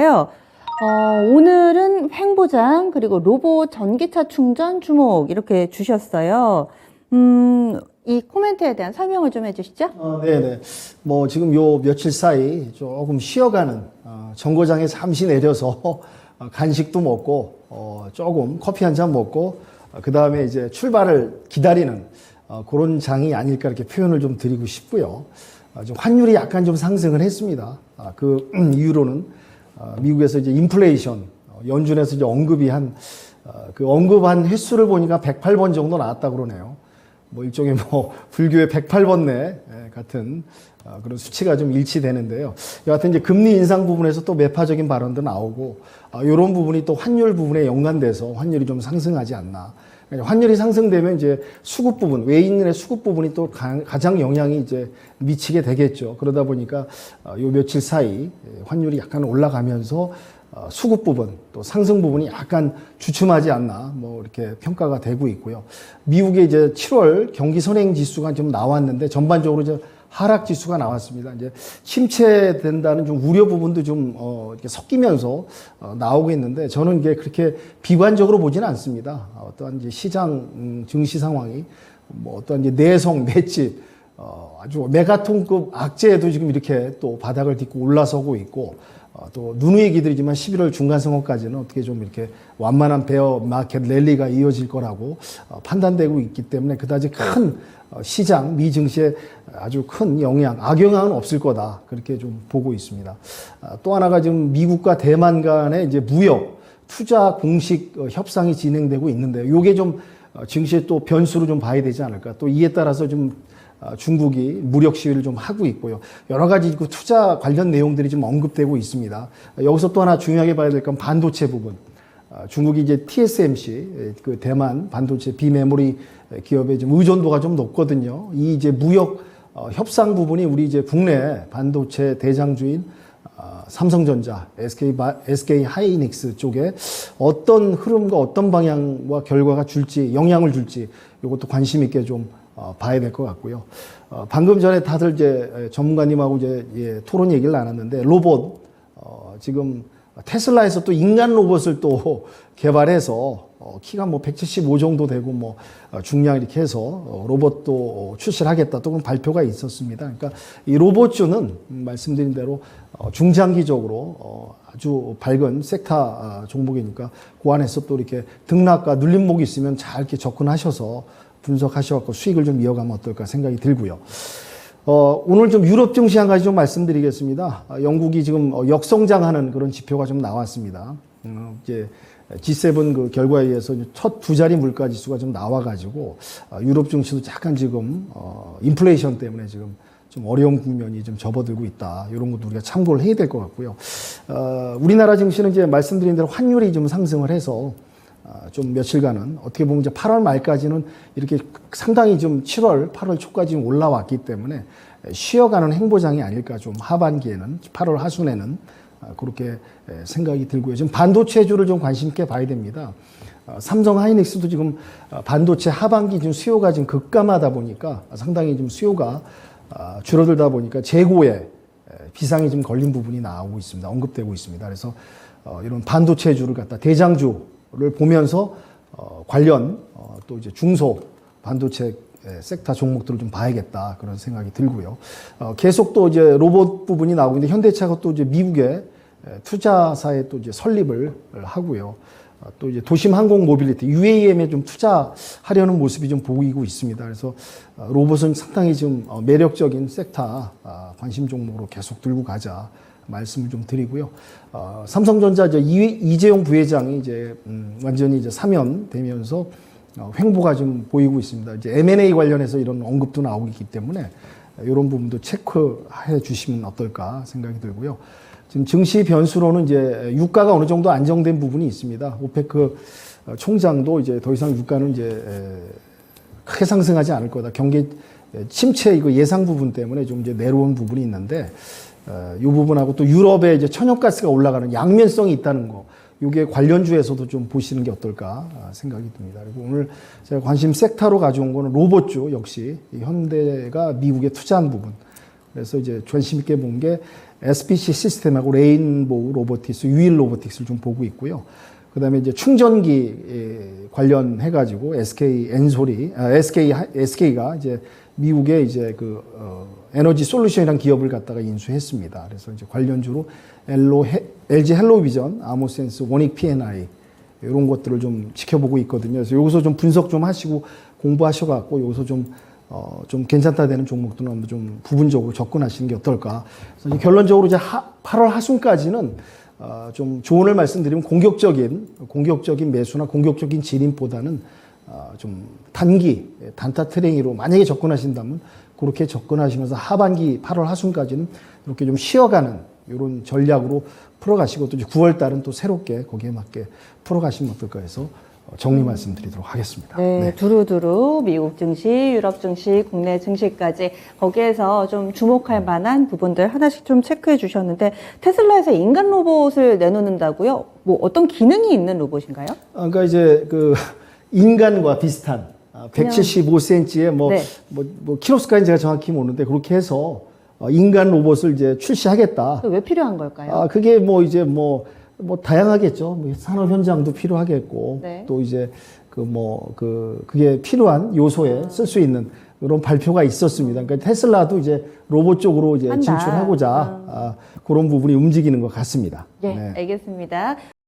주셨는데요. 오늘은 횡보장 그리고 로봇 전기차 충전 주목 이렇게 주셨어요. 이 코멘트에 대한 설명을 좀 해주시죠. 네네. 뭐 지금 요 며칠 사이 조금 쉬어가는 정거장에 잠시 내려서 간식도 먹고 조금 커피 한 잔 먹고 그 다음에 이제 출발을 기다리는 그런 장이 아닐까 이렇게 표현을 좀 드리고 싶고요. 좀 환율이 약간 좀 상승을 했습니다. 그 이유로는 미국에서 이제 인플레이션 연준에서 이제 언급이 그 언급한 횟수를 보니까 108번 정도 나왔다 그러네요. 뭐 일종의 뭐 불교의 108번뇌 같은 그런 수치가 좀 일치되는데요. 여하튼 이제 금리 인상 부분에서 또 매파적인 발언도 나오고 이런 부분이 또 환율 부분에 연관돼서 환율이 좀 상승하지 않나. 환율이 상승되면 이제 수급 부분, 외인의 수급 부분이 또 가장 영향이 이제 미치게 되겠죠. 그러다 보니까 요 며칠 사이 환율이 약간 올라가면서 수급 부분 또 상승 부분이 약간 주춤하지 않나 뭐 이렇게 평가가 되고 있고요. 미국의 이제 7월 경기 선행 지수가 좀 나왔는데 전반적으로 이제 하락 지수가 나왔습니다. 이제 침체된다는 좀 우려 부분도 좀 이렇게 섞이면서 나오고 있는데 저는 이게 그렇게 비관적으로 보지는 않습니다. 어떠한 이제 시장 증시 상황이 뭐 어떠한 이제 내성 맷집 아주 메가톤급 악재도 지금 이렇게 또 바닥을 딛고 올라서고 있고 또 누누이 기들이지만 11월 중간 선거까지는 어떻게 좀 이렇게 완만한 베어 마켓 랠리가 이어질 거라고 판단되고 있기 때문에 그다지 큰 시장 미 증시에 아주 큰 악영향은 없을 거다 그렇게 좀 보고 있습니다. 또 하나가 지금 미국과 대만 간의 이제 무역 투자 공식 협상이 진행되고 있는데요. 이게 좀 증시에 또 변수로 좀 봐야 되지 않을까. 또 이에 따라서 좀 중국이 무력 시위를 좀 하고 있고요. 여러 가지 그 투자 관련 내용들이 좀 언급되고 있습니다. 여기서 또 하나 중요하게 봐야 될 건 반도체 부분. 중국이 이제 TSMC, 그 대만 반도체 비메모리 기업의 좀 의존도가 좀 높거든요. 이 이제 무역 협상 부분이 우리 이제 국내 반도체 대장주인 삼성전자, SK 하이닉스 쪽에 어떤 흐름과 어떤 방향과 결과가 줄지, 영향을 줄지 이것도 관심 있게 좀 봐야 될 것 같고요. 방금 전에 다들 이제 전문가님하고 이제 토론 얘기를 나눴는데 로봇 지금 테슬라에서 또 인간 로봇을 또 개발해서 키가 뭐 175 정도 되고 뭐 중량 이렇게 해서 로봇도 출시를 하겠다 또 그런 발표가 있었습니다. 그러니까 이 로봇주는 말씀드린 대로 중장기적으로 아주 밝은 섹터 종목이니까 그 안에서 또 이렇게 등락과 눌림목이 있으면 잘 이렇게 접근하셔서 분석하셔서 수익을 좀 이어가면 어떨까 생각이 들고요. 오늘 좀 유럽 증시 한 가지 좀 말씀드리겠습니다. 영국이 지금 역성장하는 그런 지표가 좀 나왔습니다. 이제 G7 그 결과에 의해서 첫 두 자리 물가 지수가 좀 나와가지고 유럽 증시도 약간 지금 인플레이션 때문에 지금 좀 어려운 국면이 좀 접어들고 있다. 이런 것도 우리가 참고를 해야 될 것 같고요. 우리나라 증시는 이제 말씀드린 대로 환율이 좀 상승을 해서 좀 며칠간은 어떻게 보면 이제 8월 말까지는 이렇게 상당히 좀 7월, 8월 초까지 올라왔기 때문에 쉬어가는 행보장이 아닐까 좀 하반기에는 8월 하순에는 그렇게 생각이 들고요. 지금 반도체주를 좀 관심 있게 봐야 됩니다. 삼성 하이닉스도 지금 반도체 하반기 지금 수요가 지금 급감하다 보니까 상당히 좀 수요가 줄어들다 보니까 재고에 비상이 좀 걸린 부분이 나오고 있습니다. 언급되고 있습니다. 그래서 이런 반도체주를 갖다 대장주를 보면서 관련 또 이제 중소 반도체 섹터 종목들을 좀 봐야겠다 그런 생각이 들고요. 계속 또 이제 로봇 부분이 나오고 있는데 현대차가 또 이제 미국에 투자사에 또 이제 설립을 하고요. 또 이제 도심 항공 모빌리티 UAM에 좀 투자하려는 모습이 좀 보이고 있습니다. 그래서 로봇은 상당히 좀 매력적인 섹터 관심 종목으로 계속 들고 가자 말씀을 좀 드리고요. 삼성전자 이제 이재용 부회장이 이제 완전히 이제 사면되면서 횡보가 좀 보이고 있습니다. 이제 M&A 관련해서 이런 언급도 나오고 있기 때문에 이런 부분도 체크해 주시면 어떨까 생각이 들고요. 지금 증시 변수로는 이제 유가가 어느 정도 안정된 부분이 있습니다. 오페크 총장도 이제 더 이상 유가는 이제 크게 상승하지 않을 거다. 경기 침체 이거 예상 부분 때문에 좀 이제 내려온 부분이 있는데 이 부분하고 또 유럽에 이제 천연가스가 올라가는 양면성이 있다는 거. 이게 관련주에서도 좀 보시는 게 어떨까 생각이 듭니다. 그리고 오늘 제가 관심 섹터로 가져온 거는 로봇주 역시 현대가 미국에 투자한 부분. 그래서 이제 관심 있게 본 게 SPC 시스템하고 레인보우 로보틱스, 유일 로보틱스를 좀 보고 있고요. 그다음에 이제 충전기 관련해가지고 SK가 이제 미국의 이제 에너지 솔루션이라는 기업을 갖다가 인수했습니다. 그래서 이제 관련주로 LG 헬로비전, 아모센스, 원익 P&I 이런 것들을 좀 지켜보고 있거든요. 그래서 여기서 좀 분석 좀 하시고 공부하셔갖고 여기서 좀 괜찮다 되는 종목들은 한번 좀 부분적으로 접근하시는 게 어떨까. 그래서 이제 결론적으로 이제 8월 하순까지는 좀 조언을 말씀드리면 공격적인 매수나 공격적인 진입보다는 좀 단타 트레이닝으로 만약에 접근하신다면 그렇게 접근하시면서 하반기 8월 하순까지는 이렇게 좀 쉬어가는 이런 전략으로 풀어가시고 또 9월 달은 또 새롭게 거기에 맞게 풀어가시면 어떨까 해서 정리 말씀드리도록 하겠습니다. 네, 두루두루 미국 증시, 유럽 증시, 국내 증시까지 거기에서 좀 주목할 만한 부분들 하나씩 좀 체크해 주셨는데 테슬라에서 인간 로봇을 내놓는다고요? 뭐 어떤 기능이 있는 로봇인가요? 그러니까 이제 인간과 비슷한 175cm의 네. 키로수까지 제가 정확히 모르는데 그렇게 해서 인간 로봇을 이제 출시하겠다. 왜 필요한 걸까요? 그게 다양하겠죠. 산업 현장도 필요하겠고, 네. 또 이제 그게 필요한 요소에 쓸 수 있는 그런 발표가 있었습니다. 그러니까 테슬라도 이제 로봇 쪽으로 이제 한다. 진출하고자 그런 부분이 움직이는 것 같습니다. 네, 알겠습니다.